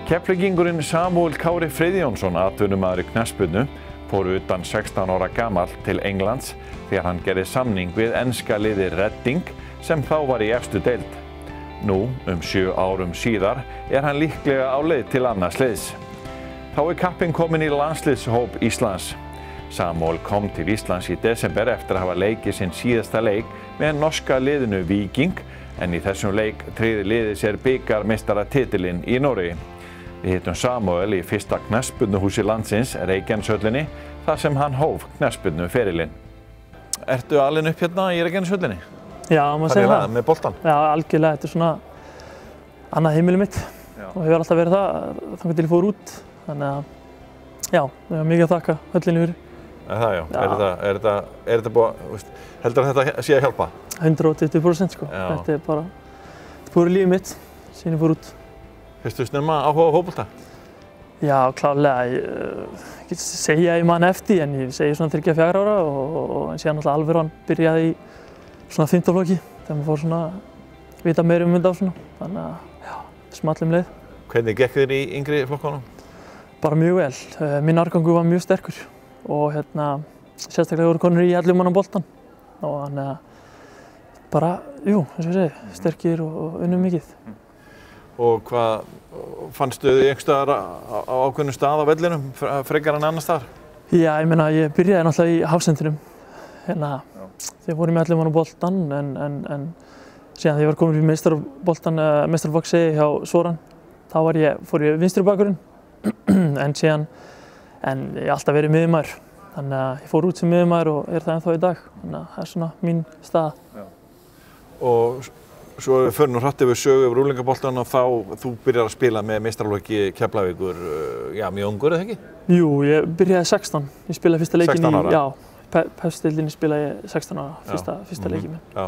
Keflvíkingurinn Samúel Kári Friðjónsson, atvinnumaður í knattspyrnu, fór utan 16 ára gamall til Englands þegar hann gerði samning við enska liðið Reading sem þá var í efstu deild. Nú, 7 árum síðar, hann líklega á leið til annars liðs. Þá kappinn kominn í landsliðshóp Íslands. Samúel kom til Íslands í desember eftir að hafa leikið sinn síðasta leik með norska liðinu Viking, en í þessum leik tryggði liðið sér bikarmeistaratitilinn í Noregi. Við hittum Samúel í fyrsta knattspyrnuhúsi landsins, Reykjaneshöllinni, þar sem hann hóf knattspyrnuferilinn. Ertu alinn upp hérna í Reykjaneshöllinni? Já, maður segir það. Með boltan? Já, algjörlega. Þetta svona annað heimili mitt og hefur alltaf verið það þangað til ég fór út. Þannig að, já, við höfum mikið að þakka höllinni fyrir. Það já. Er þetta búið, heldur að þetta sé að hjálpa? 120% sko. Þetta er bara, búið lífið mitt síðan ég fór út. Fyrstu snemma áhuga á fótbolta? Já, klárlega. Ég get segja að ég man eftir, en ég segi svona 34 ára og síðan alltaf alvöran byrjaði í svona 5. flokki þegar maður fór svona vita meira þetta á svona. Þannig að, já, small leið. Hvernig gekk þér í yngri flokkunum? Bara mjög vel. Minn árgangur var mjög sterkur og sérstaklega voru konur í 11 manna boltan og þannig að bara, jú, eins og ég segi, sterkir og unnum mikið. Og hvað fannstu þið einhvers staðar á ákveðnum stað á vellinum frekar en annars staðar? Já, ég meina, ég byrjaði náttúrulega í hafsendinum þegar voru með 11 manna boltan en síðan þegar ég var komin í meistaraflokki hjá Soran þá fór ég vinstri bakvörðinn en ég alltaf verið miðjumaður þannig að ég fór út sem miðjumaður og það ennþá í dag þannig að það er svona mín staða. Og svo við förum hratt yfir sögu yfir unglingaboltann og þú byrjar að spila með meistaraflokki Keflavíkur, mjög ungur eða ekki? Jú, ég byrjaði 16. Ég spilaði fyrsta leikinn 16 ára? Já, PES-deildinni spilaði ég 16 ára, fyrsta leikinn minn. Já.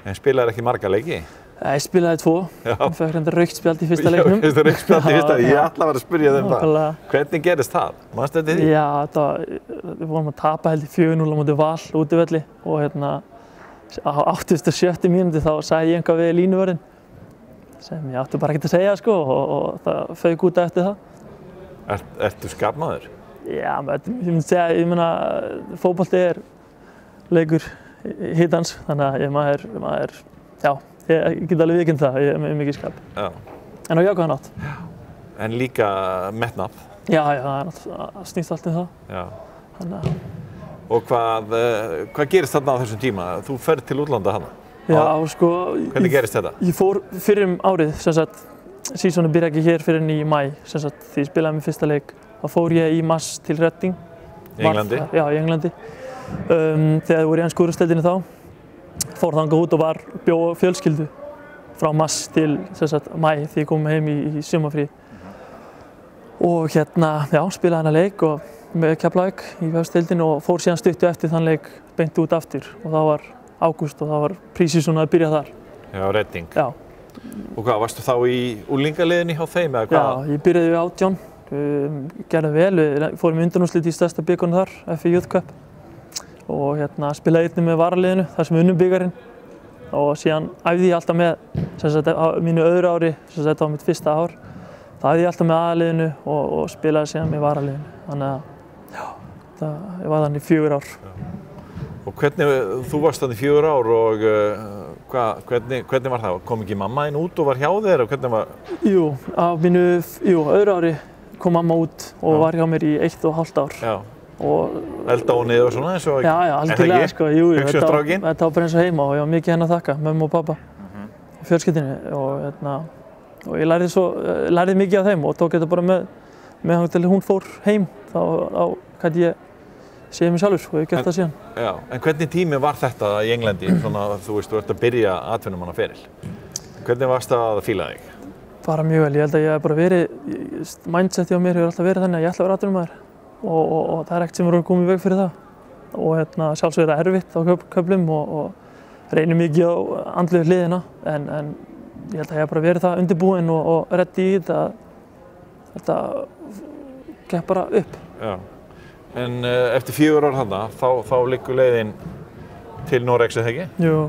En spilaðir ekki marga leiki? Ég spilaði 2. Ég fekk reyndar rautt spjald í fyrsta leiknum. Já, rautt spjald í fyrsta, ég ætla að vera að spyrja þeim það. Hvernig gerist það? Manstu eftir því? Já, við vorum að tapa held í 4-0 á móti Val útivelli og á 87. mínútu þá sagði ég eitthvað við línuvörðinn sem ég átti bara ekkert að segja sko og það fauk út eftir það. Ertu skapmaður? Já, ég myndi segja, ég meina fótbolti er leikur hitans þannig að ég get alveg viðurkennt það, ég er með mikið skap. Já. En á jákvæðan hátt. En líka metnað? Já, það snýst allt það. Já. Þannig að Og hvað gerist þarna á þessum tíma? Þú ferð til útlanda hana? Já, sko. Hvernig gerist þetta? Ég fór fyrir árið, sísónu byrjaði ekki hér fyrir í maí, því ég spilaði minn fyrsta leik. Þá fór ég í mars til Reading. Í Englandi? Já, í Englandi. Þegar ég voru í ensku úrvalsdeildinni þá. Fór þangað út og bjó fjölskyldu frá mars til maí því ég kom heim í sumarfrí. Og spilaði hana leik og með Keflavík í Vefsdeildinni og fór síðan stuttu eftir þann leik beint út aftur og það var ágúst og það var pre-season að byrja þar. Já, Reading. Já. Og hvað, varstu þá í unglingaliðinni hjá þeim eða hvað? Já, ég byrjaði við 18, gerði vel, við fórum í undanúrslit í stærsta bikarnum þar, FA Youth Cup og spilaði einnig með varaliðinu þar sem unnum bikarinn og síðan æfði ég alltaf með á mínu öðru ári, á mitt fyrsta ár, þá æfði ég alltaf með aðaliðinu og spilaði síðan með varaliðinu. Þannig að ég var þannig í 4 ár. Og þú varst þannig í 4 ár og hvernig var það? Kom ekki mamma þín út og var hjá þér? Og hvernig var? Jú, á mínu öðru ári kom mamma út og var hjá mér í 1,5 ár. Já. Elda og niður og svona eins og Já, algjörlega sko, jú, þetta var bara eins og heima og ég var mikið henni að þakka, mömmu og pappa og fjölskyldunni og ég lærði mikið af þeim og tók þetta bara með hann til hún fór heim þá gæti ég séð mig sjálfur og ég hef gert það síðan. Já, en hvernig tími var þetta í Englandi, svona þú ert að byrja atvinnumannaferil? Hvernig varst það að fíla þig? Bara mjög vel, ég held að ég hef bara mindsetið á mér hefur alltaf verið þannig að ég ætla að vera atvinnumaður og það er ekkert sem er að koma í veg fyrir það og sjálfsög er það erfitt á köflum og reynir mikið á andlegu hliðina en ég held að ég hef bara verið það undirbúinn og reddi í þetta gekk bara upp. Já. En eftir 4 ár þarna, þá liggur leiðin til Noregs eða ekki? Jú,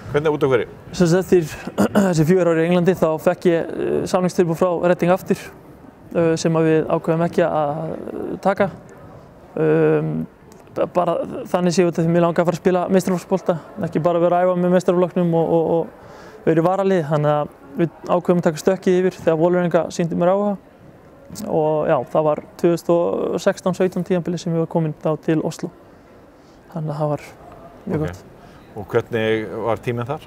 Hvernig út af hverju? Sem sagt eftir þessi 4 ár í Englandi þá fekk ég samningstilboð frá Reading aftur sem að við ákveðum ekki að taka. Bara þannig séu þetta því mér langar að fara að spila meistaraflokksbolta, ekki bara vera að æfa með meistaraflokknum og vera í varalið. Þannig að við ákveðum að taka stökkið yfir þegar Vålerenga sýndi mér áhuga. Og já, það var 2016-17 tímabilið sem ég var komin þá til Oslo. Þannig að það var mjög gott. Og hvernig var tíminn þar?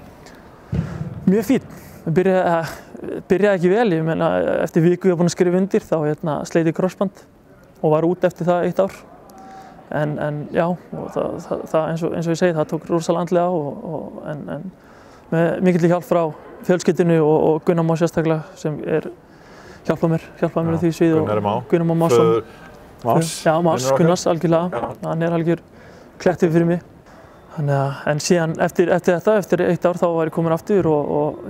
Mjög fínn. Byrjaði ekki vel, ég meina eftir viku ég var búinn að skrifa undir þá sleit ég krossband og var út eftir það 1 ár. En já, og það eins og ég segi, það tók rosalega andlega en með mikill hjálp frá fjölskyldunni og Gunnar Má sérstaklega sem hjálpað mér á því sviði. Gunnar Má Másson. Já, Más, Gunnars algjörlega. Hann algjör klettur fyrir mig. En síðan eftir 1 ár þá var ég komin aftur og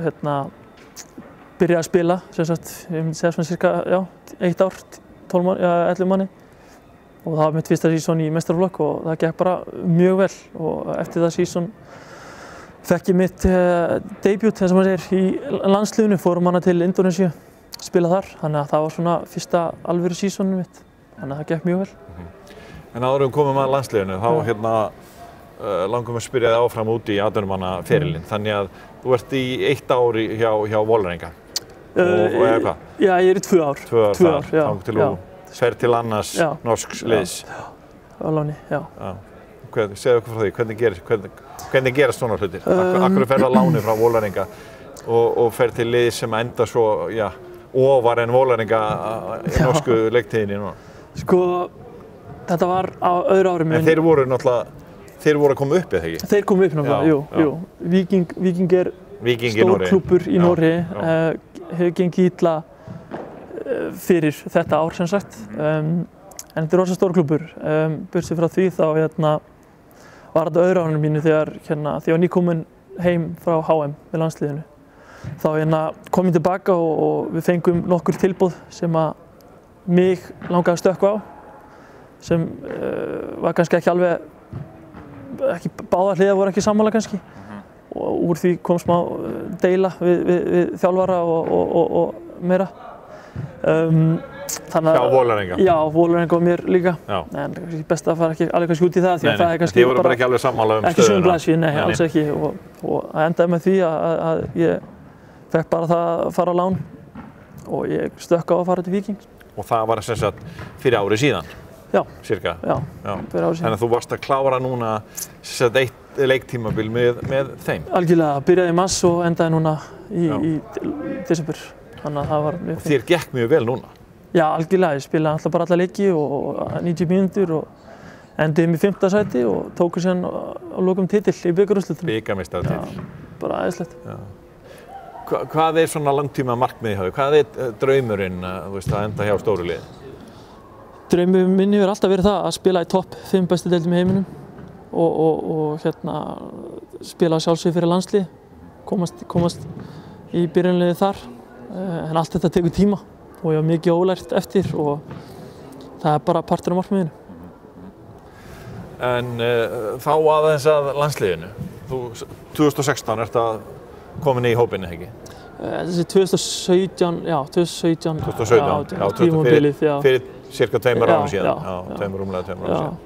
byrjaði að spila, sem sagt, ég myndi segja svona cirka, 1 ár, 11 mánuði. Og það var mitt fyrsta sísón í meistaraflokk og það gekk bara mjög vel og eftir það sísón fekk ég mitt debut, þess að maður segir, í landsliðinu, fórum hana til Indonesíu, spila þar, þannig að það var svona fyrsta alvöru sísónu mitt, þannig að það gekk mjög vel. En áður við komum að landsliðinu, þá langum við að spyrja þig áfram út í atvinnumannaferilinn, þannig að þú ert í 1 ár hjá Vålerenga og eða hvað? Já, ég í 2 ár. 2 ár, þangað til þú fer til annars norsks liðs. Já, á láni, já. Segðu okkur frá því, hvernig gerast svona hlutir? Akkur ferðu á láni frá Vålerenga og fer til liðs sem enda svo, ofar en Vålerenga í norsku leiktíðinni núna? Sko, þetta var á öðru ári minn. En þeir voru að koma upp, eða ekki? Þeir komu upp náttúrulega, jú. Víking stór klúbbur í Noregi, hefur gengið illa fyrir þetta ár sem sagt, en þetta rosa stór klúbbur. Burtséð frá því þá var þetta öðru árinu mínu þegar ég var nýkominn heim frá HM með landsliðinu. Þá kom ég tilbaka og við fengum nokkur tilboð sem að mig langaði að stökkva á, sem var kannski ekki báðar hliðar voru ekki sammála kannski. Og úr því kom smá deila við þjálfara og meira. Já, Vålerenga. Já, Vålerenga og mér líka. En það er best að fara ekki alveg kannski út í það, því að það kannski þið voru bara ekki alveg sammála stöðuna. Ekki sömu blaðsvíð, nei, alls ekki. Og það endaði með því að ég fekk bara það að fara á lán og ég stökk á að fara til Víking. Og það var sem sagt fyrir ári síðan? Já. Cirka? Já, fyrir ári síðan. Þannig að þú varst að klára núna sem sagt 1 leiktímabil með þeim? Algjörlega, byrjaði í mars og endaði núna í desember. Þannig að það var mjög fint. Og þér gekk mjög vel núna? Já, algjörlega. Ég spilaði alltaf bara alla leiki og 90 mínútur og endaði í 5. sæti og tóku síðan á lokum titill í bikarúrslitunum. Bikarmeistaratitil. Já, bara æðislegt. Hvað svona langtíma markmiði hjá þér? Hvað draumurinn að enda hjá stóru liði? Draumur minn hefur alltaf verið það að spila í topp 5 bestu deildum í heiminum og spila sjálfsögðu fyrir landslið, komast í byrjunarliðið þar. En allt þetta tekur tíma og ég har mikið ólært eftir og það er bara partur af markmiðinu. En þá aðeins að landsliðinu. Þú 2016 ert að komin í hópinn, ekki? Þessi 2017, já, 2017, tímabilið, já. Fyrir cirka 2 árum síðan. Já, rúmlega 2 árum síðan.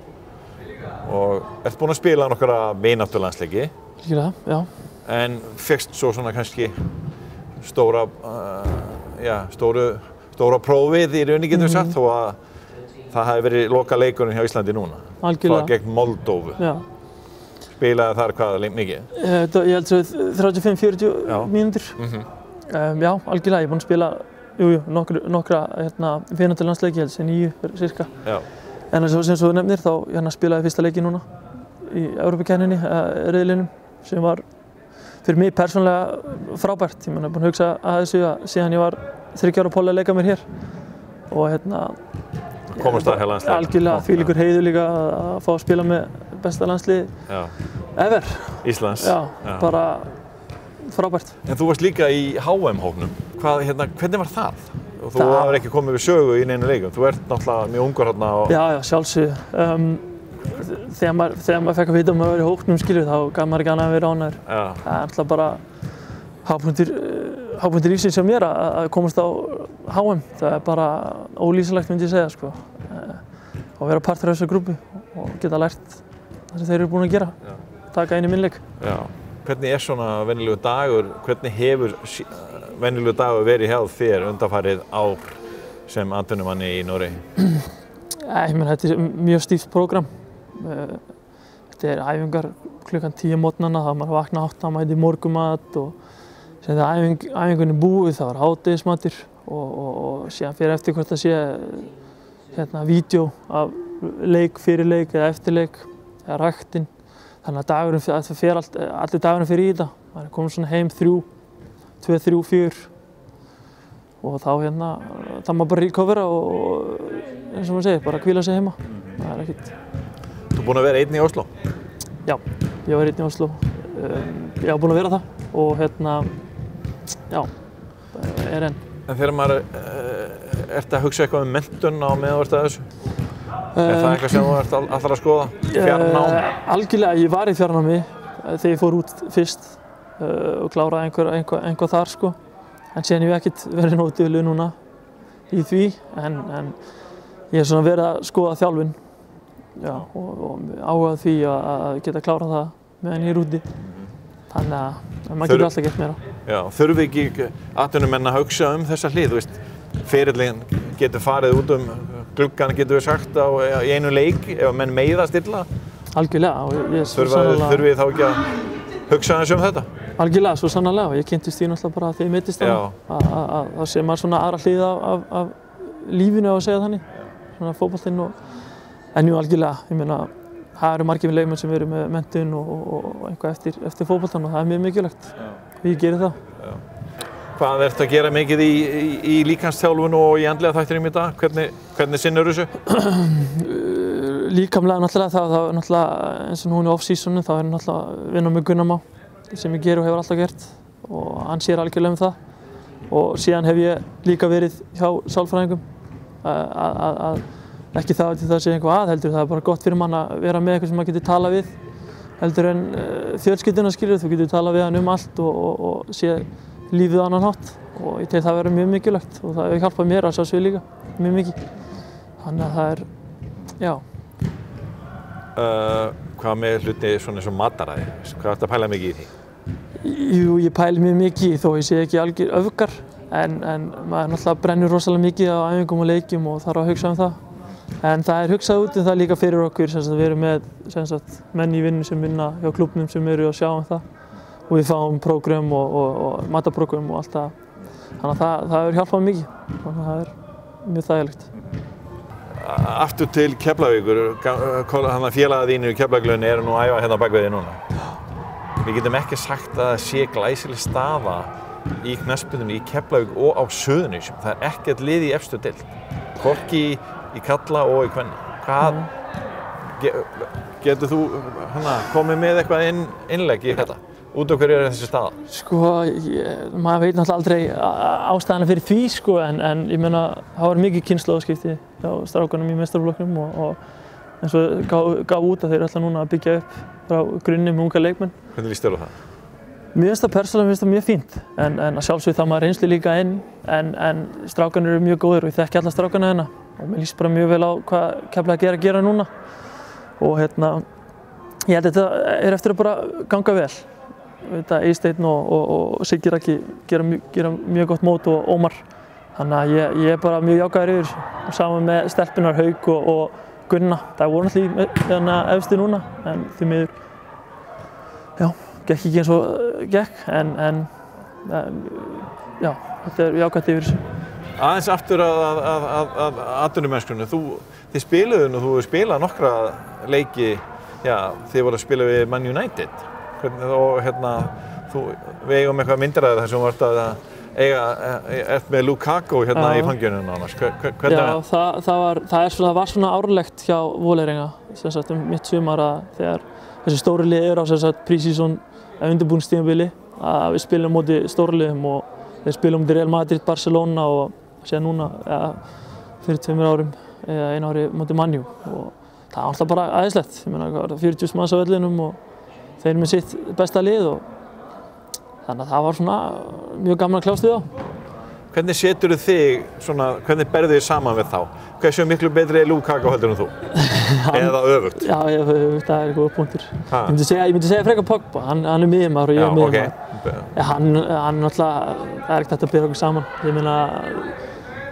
Og ert búinn að spila nokkra vináttulandsleiki. Já. En fékkst svo svona kannski stóra prófið í rauninni getum við sagt, þó að það hafi verið loka leikurinn hjá Íslandi núna. Algjörlega. Það gegn Moldóvu. Já. Spilaði þar hvað mikið? Ég held svo 35-40 mínútur. Já, algjörlega. Ég er búinn að spila nokkra vináttulandsleiki, ég held sem 9 cirka. Já. En sem þú nefnir, þá spilaði ég fyrsta leiki núna í Evrópukeppninni, riðlinum, sem var fyrir mig persónulega frábært. Ég er búinn að hugsa að þessu síðan ég var 30 ára Póli að leika mér hér. Og komast það hjá landsliðinu? Algjörlega, þvílíkur heiður líka að fá að spila með besta landsliði ever. Íslands? Já, bara frábært. En þú varst líka í HM-hópnum. Hvernig var það? Og þú hafðir ekki komið við sögu í neinu leikum. Þú ert náttúrulega mjög ungur hérna. Já, sjálfsögðu. þegar maður fekk að vita maður var í hópnum skilur þá gaf maður ekki annað að vera ánægður. Það er alltaf bara hápunktur lífsins hjá mér að komast á HM. Það er bara ólýsanlegt myndi ég segja sko. Að vera partur af þessari grúpu og geta lært það sem þeir eru búin að gera. Taka inn í minn leik. Já. Hvernig svona venjulegur dagur, hvernig hefur venjulegur dagur verið hjá þér undanfarið ár sem atvinnumanni í Noregi? Ég meina þetta er mjög stíft prógram. Þetta er æfingar klukkan 10 mótnana, þá maður vakna 8, mæti morgumat og sem þegar æfingunni búið þá hádegismatur og síðan fyrir eftir hvort það sé vídeó af leik, fyrir leik eða eftir leik eða ræktinn. Þannig að allir dagurinn fyrir í þetta. Maður er komin svona heim 2, 3, 4 og þá þá maður bara recovera og eins og maður segir, bara hvíla sig heima. Það er ekkert. Þú búinn að vera einn í Oslo? Já, ég var einn í Oslo. Ég var búinn að vera það og já, er enn. En þegar maður ertu að hugsa eitthvað menntun á meðan þú ert að þessu? Er það eitthvað sem þú ert alltaf að skoða? Fjarnám? Algjörlega, ég var í fjarnámi þegar ég fór út fyrst og kláraði einhvað þar sko. En síðan hef ég ekkert verið nógu duglegur núna í því, en ég hef svona verið að skoða þjálfun og áhugað því að geta klárað það meðan ég er úti. Þannig að maður getur alltaf gert meira. Já, þurfi ekki atvinnumenn að hugsa þessa hlið, þú veist, ferillinn getur farið út gluggan getur við sagt í einu leik ef menn meiðast illa? Algjörlega. Þurfi þá ekki að hugsa þetta? Algjörlega, svo sannarlega. Ég kynntist því náttúrulega bara þegar ég meiddist að það sé maður svona aðra hlið af lífinu á að segja þannig, svona fótboltinn en jú algjörlega, ég meina það eru margir leikmenn sem eru með menntun og eitthvað eftir fótboltann og það er mjög mikilvægt og ég geri það. Hvað ertu að gera mikið í líkamsþjálfun og í andlega þættinum í dag? Hvernig sinnur þessu? Líkamlega náttúrulega, það er náttúrulega eins og núna í off-seasonu, þá er náttúrulega að vinna með Gunnar Má sem ég ger og hefur alltaf gert og hann sér algjörlega það og síðan hef ég líka verið hjá sálfræðingum að ekki það til það sé eitthvað heldur það er bara gott fyrir mann að vera með eitthvað sem maður getur talað við heldur en fjölskylduna skilur, þú getur talað við hann allt og sé lífið á annan hátt og ég tel það vera mjög mikilvægt og það hefur hjálpað mér að sjá sig líka mjög mikið. Þannig að það er, já. Hvað með hluti svona eins og mataræði? Hvað ertu að pæla mikið í því? Jú, ég pæli mjög mikið þó ég sé ekki algjör öfgar en maður náttúrulega brennur rosalega mikið á æfingum og leikjum og þarf að hugsa það. En það er hugsað út það líka fyrir okkur, við erum með menn í vinnu sem vinna hjá klúbbnum sem eru að sjá það og við fáum prógram og mataprógram og allt það. Þannig að það hefur hjálpað mikið, þannig að það er mjög þægilegt. Aftur til Keflavíkur, félagar þínir í Keflavíkurlauginni eru nú að æfa hérna bak við þig núna. Við getum ekki sagt að það sé glæsileg staða í knattspyrnunni í Keflavík og á Suðurnesjum. Það er ekkert lið í efstu deild, hvorki í karla og í kvenna. Getur þú komið með eitthvað innlegg í þetta? Út af hverju er þessi staða? Sko, maður veit náttúrulega aldrei ástæðana fyrir því, sko, en ég meina, það var mikið kynslóðaskipti hjá strákunum í meistaraflokknum og eins og gaf út að þeir ætla núna að byggja upp frá grunni með unga leikmenn. Hvernig líst þér á það? Mér finnst það persónulega mjög fínt, en að sjálfsögðu það maður reynslu líka inn, en strákarnir eru mjög góðir og ég þekki alla strákarna hérna og mér líst bara mjög vel á hvað Keflavík er að gera núna og ég held að þetta er eftir að bara ganga vel. Eysteinn og Siggi Raggi gera mjög gott mót og Ómar. Þannig að ég er bara mjög jákvæður yfir þessu. Saman með stelpunar Hauk og Gunna. Það voru náttúrulega efstu núna, en því miður, já, gekk ekki eins og gekk, en já, þetta er jákvætt yfir þessu. Aðeins aftur að atvinnumennskunni. Þið spiluðu og þú spilað nokkra leiki, já, þið voru að spila við Man United. Og við eigum eitthvað myndiræði þar sem þú ert að eiga með Lukaku hérna í fanginu nánast. Já, það var svona árlegt hjá Vålerenga mitt sumar að þegar þessi stóru lið eru á pre-season undirbúningstímabili að við spilum móti stóru liðum og við spilum móti Real Madrid, Barcelona og síðan núna fyrir 2 árum eða 1 ári móti Man U og það var alltaf bara æðislegt. Ég meina, 40.000 manns á vellinum og þeir með sitt besta lið og þannig að það var svona mjög gaman að kljást við þá. Hvernig seturðu þig, svona, hvernig berðu þig saman við þá? Hversu miklu betri er Lukaku heldur en þú? Eða öfugt? Já, það er góð punktur. Ég myndi segja frekar Pogba, hann er miðjumaður og ég er miðjumaður. Hann náttúrulega, það er ekkert hægt að bera okkur saman. Ég meina,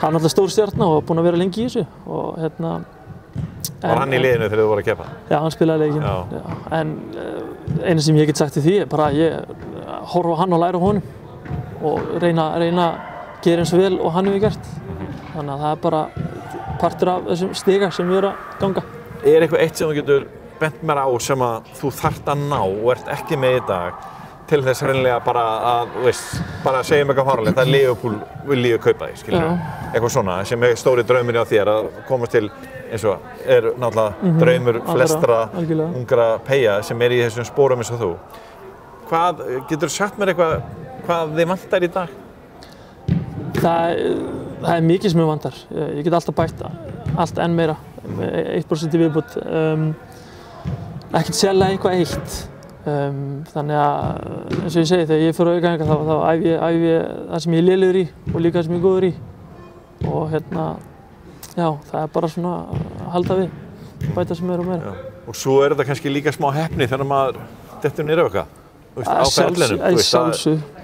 hann er náttúrulega stór stjarna og búinn að vera lengi í þessu. Og, var hann í liðinu þegar þú voru að keppa? Já, hann spilaði leikinn. Já. En eina sem ég get sagt til því er bara að ég horfa á hann og læra á honum og reyna að gera eins og vel og hann hefur gert. Þannig að það er bara partur af þessum stiga sem við erum að ganga. Er eitthvað eitt sem þú getur bent mér á sem að þú þarft að ná og ert ekki með í dag til þess hreinlega bara að, þú veist, bara segjum eitthvað fáránlegt að Liverpool vilji kaupa þig, skilur? Eitthvað svona sem er stóri draumur hjá þér að komast til, eins og er náttúrulega draumur flestra ungra peyja sem er í þessum spórum eins og þú. Hvað, getur sagt mér eitthvað hvað þið vantar í dag? Það er mikið sem ég vantar. Ég get alltaf bætt allt enn meira, 1% í viðbót. Ekkert sérlega eitthvað eitt. Þannig að, eins og ég segi, þegar ég fyrir aukaæfingar þá æfi ég það sem ég er lélegur í og líka það sem ég er góður í. Og já, það er bara svona að halda við, bæta sem meira og meira. Já. Og svo er þetta kannski líka smá heppni þegar maður dettur niður á eitthvað. Á ferlinum,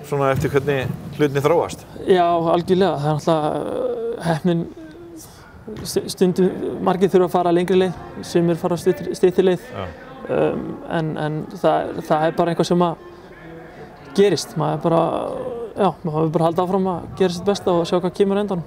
svona eftir hvernig hlutinni þróast. Já, algjörlega. Það er náttúrulega heppnin, stundum margir þurfa að fara lengri leið, sumir fara styttri leið. En það er bara eitthvað sem að gerist. Maður er bara, já, maður hefur bara haldið áfram að gera sitt besta og sjá hvað kemur á endanum.